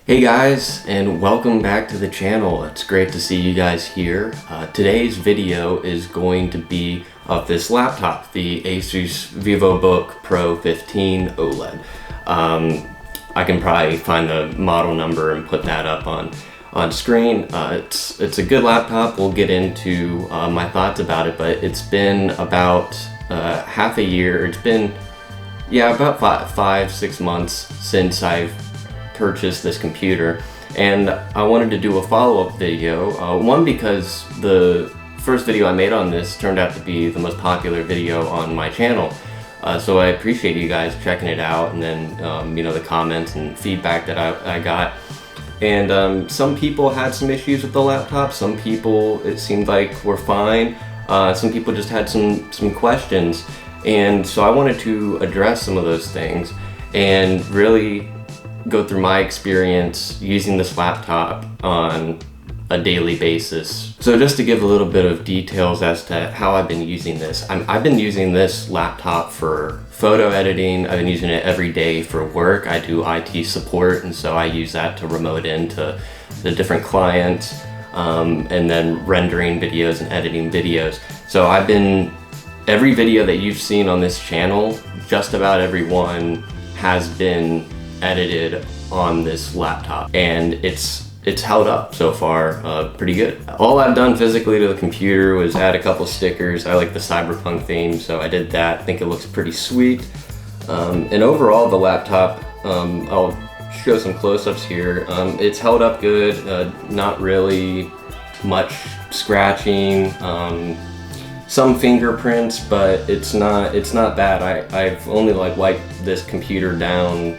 Hey guys, and welcome back to the channel. It's great to see you guys here. Today's video is going to be of this laptop, the ASUS Vivobook Pro 15 OLED. I can probably find the model number and put that up on screen. It's a good laptop. We'll get into my thoughts about it, but it's been about half a year. It's been, about 5-6 months since I've purchased this computer, and I wanted to do a follow-up video. One, because the first video I made on this turned out to be the most popular video on my channel, so I appreciate you guys checking it out, and then the comments and feedback that I got. And some people had some issues with the laptop. Some people, it seemed like, were fine. Some people just had some questions, and so I wanted to address some of those things and really go through my experience using this laptop on a daily basis. So just to give a little bit of details as to how I've been using this. I've been using this laptop for photo editing. I've been using it every day for work. I do IT support, and so I use that to remote into the different clients, and then rendering videos and editing videos. So every video that you've seen on this channel, just about every one has been edited on this laptop, and it's held up so far pretty good. All I've done physically to the computer was add a couple stickers. I like the cyberpunk theme, so I did that. I think it looks pretty sweet. And overall, the laptop, I'll show some close-ups here. It's held up good, not really much scratching, some fingerprints, but it's not bad. I've only wiped this computer down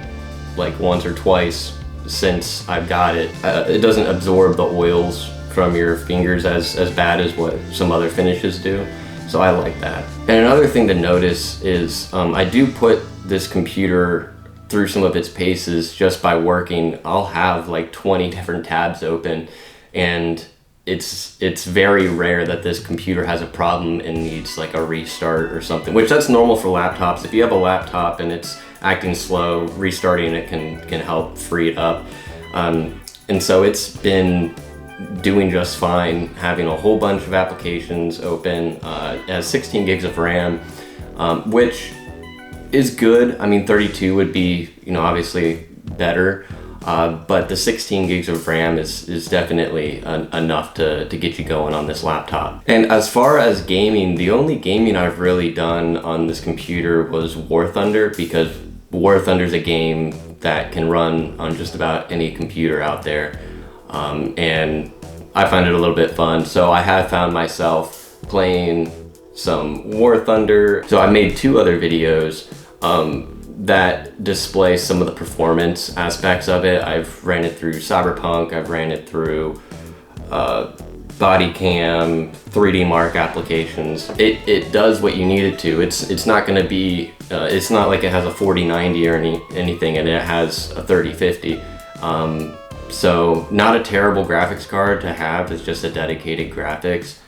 once or twice since I've got it. It doesn't absorb the oils from your fingers as bad as what some other finishes do, so I like that. And another thing to notice is I do put this computer through some of its paces just by working. I'll have 20 different tabs open, and it's very rare that this computer has a problem and needs a restart or something, which that's normal for laptops. If you have a laptop and it's acting slow, restarting it can help free it up. And so it's been doing just fine, having a whole bunch of applications open. It has 16 gigs of RAM, which is good. I mean, 32 would be, obviously better. But the 16 gigs of RAM is definitely enough to get you going on this laptop. And as far as gaming, the only gaming I've really done on this computer was War Thunder, because War Thunder is a game that can run on just about any computer out there. And I find it a little bit fun. So I have found myself playing some War Thunder. So I made 2 other videos that display some of the performance aspects of it. I've ran it through Cyberpunk, I've ran it through body cam, 3D Mark applications. It does what you need it to. It's not going to be, it's not like it has a 4090 or anything, and it has a 3050. So not a terrible graphics card to have. It's just a dedicated graphics,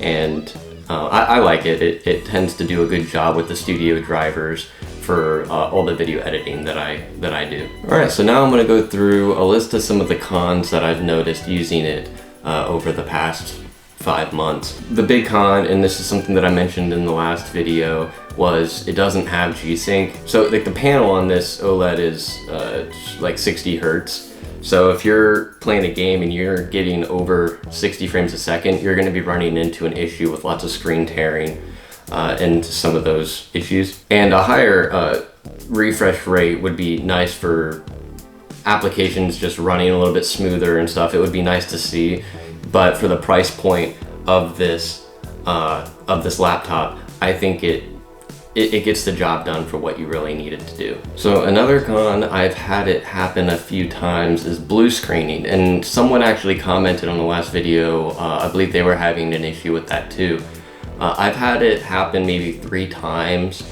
and I like it. It tends to do a good job with the studio drivers for all the video editing that I do. Alright, so now I'm going to go through a list of some of the cons that I've noticed using it over the past 5 months. The big con, and this is something that I mentioned in the last video, was it doesn't have G-Sync. So the panel on this OLED is 60 Hertz. So if you're playing a game and you're getting over 60 frames a second, you're going to be running into an issue with lots of screen tearing and some of those issues. And a higher refresh rate would be nice for applications just running a little bit smoother and stuff. It would be nice to see, but for the price point of this laptop, I think it gets the job done for what you really need it to do. So another con, I've had it happen a few times, is blue screening, and someone actually commented on the last video. I believe they were having an issue with that too. I've had it happen maybe 3 times,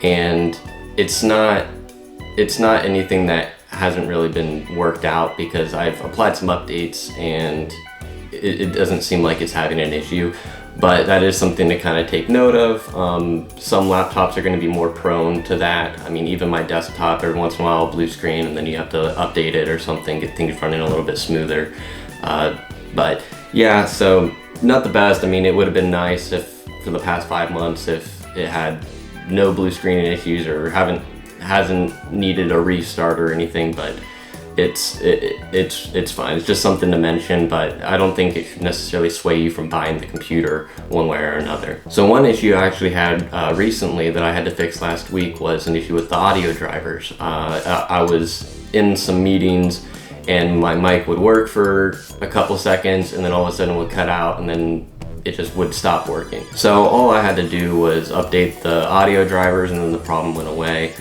and it's not anything that hasn't really been worked out, because I've applied some updates and it doesn't seem like it's having an issue. but that is something to kind of take note of. Some laptops are going to be more prone to that. I mean, even my desktop, every once in a while, blue screen, and then you have to update it or something, get things running a little bit smoother. But yeah, so not the best. I mean, it would have been nice if for the past 5 months if it had no blue screen issues or hasn't needed a restart or anything, but it's fine. It's just something to mention, but I don't think it should necessarily sway you from buying the computer one way or another. So one issue I actually had recently that I had to fix last week was an issue with the audio drivers. I was in some meetings and my mic would work for a couple seconds and then all of a sudden would cut out and then it just would stop working. So all I had to do was update the audio drivers and then the problem went away.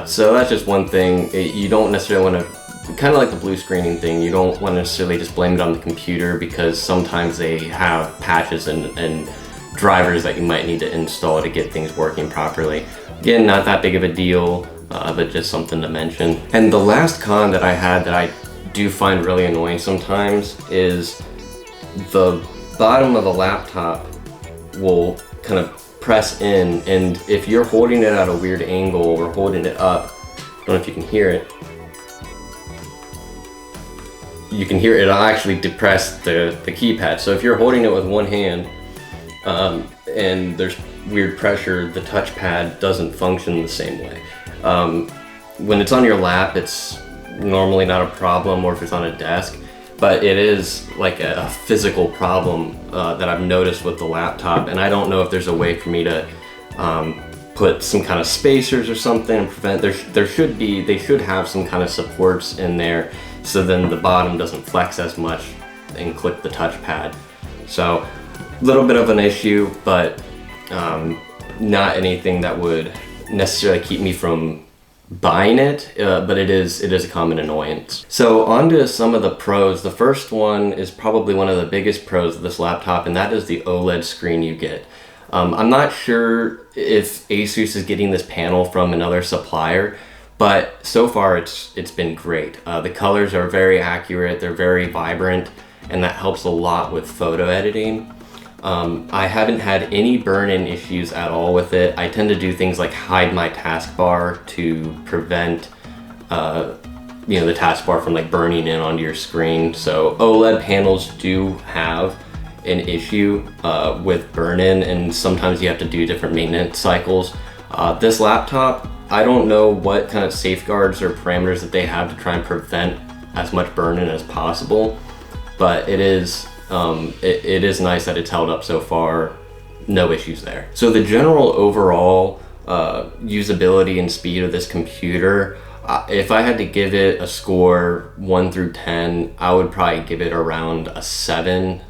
So that's just one thing. You don't necessarily want to, kind of like the blue screening thing, you don't want to necessarily just blame it on the computer because sometimes they have patches and drivers that you might need to install to get things working properly. Again, not that big of a deal, but just something to mention. And the last con that I had that I do find really annoying sometimes is the bottom of the laptop will kind of press in, and if you're holding it at a weird angle or holding it up, I don't know if you can hear it. You can hear it'll actually depress the keypad. So if you're holding it with one hand and there's weird pressure, the touchpad doesn't function the same way. When it's on your lap, it's normally not a problem, or if it's on a desk, but it is like a physical problem that I've noticed with the laptop, and I don't know if there's a way for me to put some kind of spacers or something and prevent. They should have some kind of supports in there so then the bottom doesn't flex as much and click the touchpad. So a little bit of an issue, but not anything that would necessarily keep me from buying it, but it is a common annoyance. So on to some of the pros. The first one is probably one of the biggest pros of this laptop, and that is the OLED screen you get. I'm not sure if ASUS is getting this panel from another supplier, but so far it's been great. The colors are very accurate, they're very vibrant, and that helps a lot with photo editing. I haven't had any burn-in issues at all with it. I tend to do things like hide my taskbar to prevent the taskbar from like burning in onto your screen. So OLED panels do have an issue with burn-in, and sometimes you have to do different maintenance cycles. This laptop, I don't know what kind of safeguards or parameters that they have to try and prevent as much burn-in as possible, but it is nice that it's held up so far. No issues there. So the general overall usability and speed of this computer, if I had to give it a score 1 through 10, I would probably give it around a 7.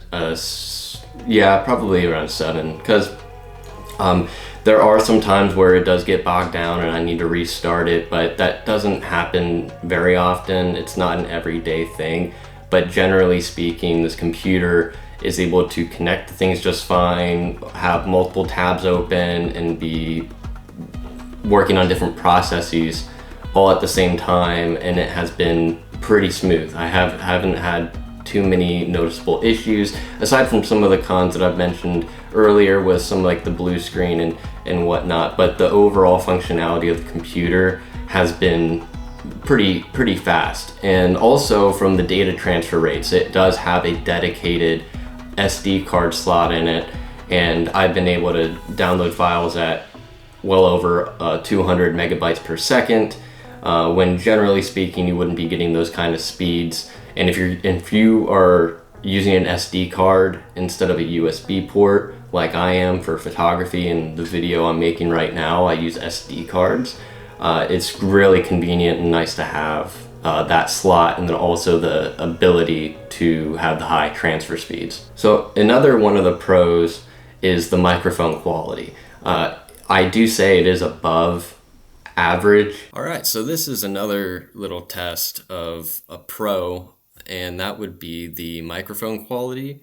Yeah, probably around 7, because there are some times where it does get bogged down and I need to restart it, but that doesn't happen very often. It's not an everyday thing. But generally speaking, this computer is able to connect things just fine, have multiple tabs open, and be working on different processes all at the same time, and it has been pretty smooth. I haven't had too many noticeable issues, aside from some of the cons that I've mentioned earlier with some like the blue screen and whatnot, but the overall functionality of the computer has been pretty fast. And also from the data transfer rates, it does have a dedicated SD card slot in it, and I've been able to download files at well over 200 megabytes per second, when generally speaking you wouldn't be getting those kind of speeds. And if you are using an SD card instead of a USB port like I am for photography and the video I'm making right now, I use SD cards. It's really convenient and nice to have that slot, and then also the ability to have the high transfer speeds. So another one of the pros is the microphone quality. I do say it is above average. All right, so this is another little test of a pro, and that would be the microphone quality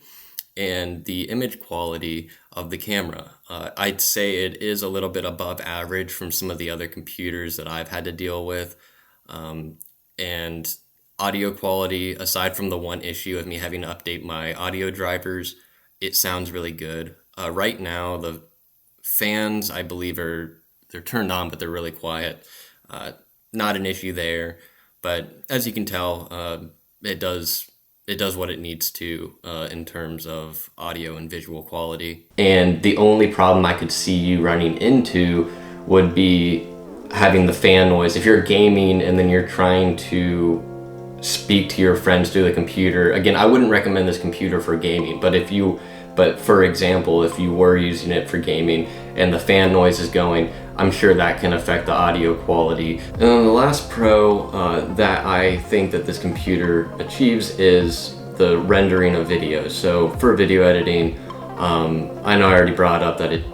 and the image quality of the camera. I'd say it is a little bit above average from some of the other computers that I've had to deal with. And audio quality, aside from the one issue of me having to update my audio drivers, it sounds really good. Right now, the fans, I believe, they're turned on, but they're really quiet. Not an issue there, but as you can tell, it does what it needs to in terms of audio and visual quality. And the only problem I could see you running into would be having the fan noise. If you're gaming and then you're trying to speak to your friends through the computer, again, I wouldn't recommend this computer for gaming, but for example, if you were using it for gaming and the fan noise is going, I'm sure that can affect the audio quality. And then the last pro that I think that this computer achieves is the rendering of videos. So for video editing, I know I already brought up that it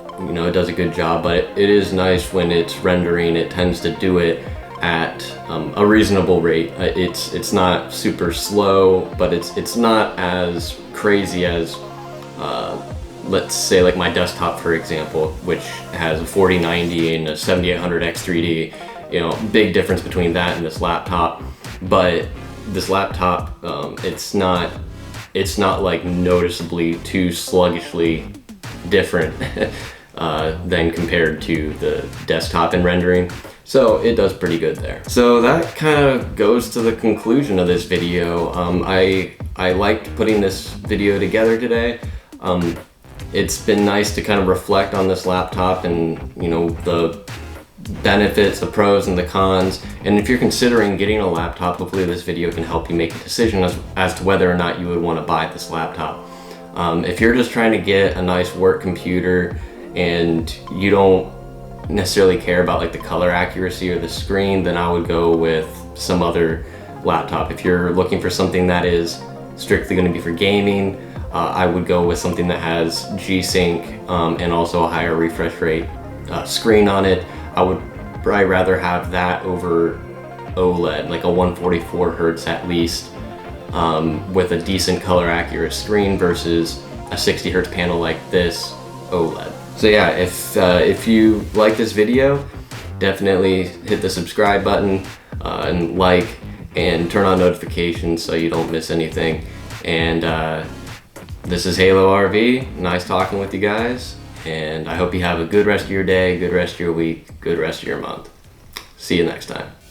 does a good job, but it is nice when it's rendering. It tends to do it at a reasonable rate. It's not super slow, but it's not as crazy as let's say like my desktop, for example, which has a 4090 and a 7800 X3D. Big difference between that and this laptop. But this laptop, it's not like noticeably too sluggishly different than compared to the desktop in rendering. So it does pretty good there. So that kind of goes to the conclusion of this video. I liked putting this video together today. It's been nice to kind of reflect on this laptop and the benefits, the pros and the cons. And if you're considering getting a laptop, hopefully this video can help you make a decision as to whether or not you would want to buy this laptop. If you're just trying to get a nice work computer and you don't necessarily care about like the color accuracy or the screen, then I would go with some other laptop. If you're looking for something that is strictly going to be for gaming, I would go with something that has G-Sync and also a higher refresh rate screen on it. I would probably rather have that over OLED, like a 144 Hertz at least, with a decent color accurate screen versus a 60 Hertz panel like this OLED. So yeah, if you like this video, definitely hit the subscribe button and like and turn on notifications so you don't miss anything. And this is Halo RV. Nice talking with you guys, and I hope you have a good rest of your day, good rest of your week, good rest of your month. See you next time.